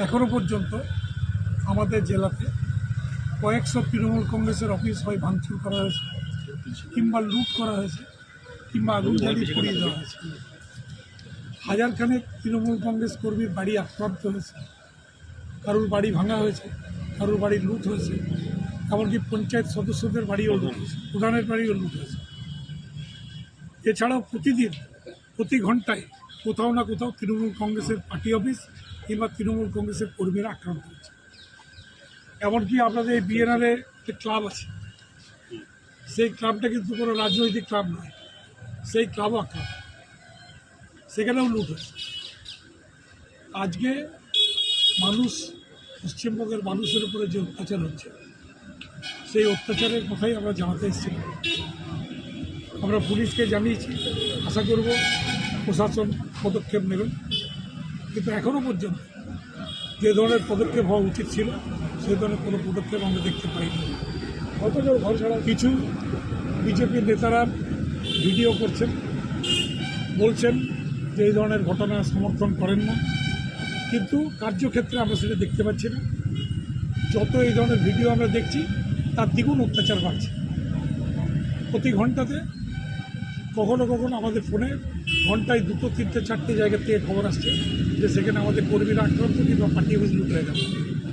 এখনও পর্যন্ত আমাদের জেলাতে কয়েকশো তৃণমূল কংগ্রেসের অফিস হয় ভাঙচুর করা হয়েছে, কিংবা লুট করা হয়েছে, কিংবা আগুন জ্বালিয়ে পুড়িয়ে দেওয়া হয়েছে। হাজারখানেক তৃণমূল কংগ্রেস কর্মীর বাড়ি আক্রান্ত হয়েছে, কারোর বাড়ি ভাঙা হয়েছে, কারোর বাড়ি লুট হয়েছে, এমনকি পঞ্চায়েত সদস্যদের বাড়িও লুট হয়েছে, প্রধানের বাড়িও লুট হয়েছে। এছাড়াও প্রতিদিন প্রতি ঘন্টায় কোথাও না কোথাও তৃণমূল কংগ্রেসের পার্টি অফিস কিংবা তৃণমূল কংগ্রেসের কর্মীরা আক্রান্ত হয়েছে। এমনকি আপনাদের এই বিএনআরে যে ক্লাব আছে, সেই ক্লাবটা কিন্তু কোনো রাজনৈতিক ক্লাব নয়, সেই ক্লাবও আক্রান্ত, সেখানেও লুট হয়েছে। আজকে মানুষ, পশ্চিমবঙ্গের মানুষের উপরে যে অত্যাচার হচ্ছে, সেই অত্যাচারের কথাই আমরা জানাতে এসেছিলাম। আমরা পুলিশকে জানিয়েছি, আশা করব প্রশাসন পদক্ষেপ নেবেন, কিন্তু এখনও পর্যন্ত যে ধরনের পদক্ষেপ হওয়া উচিত ছিল সেই ধরনের কোনো পদক্ষেপ আমরা দেখতে পাইনি। কতজন ঘর ছাড়া, কিছু বিজেপির নেতারা ভিডিও করছেন, বলছেন যে এই ধরনের ঘটনা সমর্থন করেন না, কিন্তু কার্যক্ষেত্রে আমরা সেটা দেখতে পাচ্ছি না। যত এই ধরনের ভিডিও আমরা দেখছি তার দ্বিগুণ অত্যাচার বাড়ছে। প্রতি ঘন্টাতে কখনো কখনো আমাদের ফোনে ঘন্টায় 2, 3, 4 জায়গা থেকে খবর আসছে যে সেখানে আমাদের কর্মীরা আক্রান্ত কিংবা পার্টি অফিস লুট হয়ে গেল।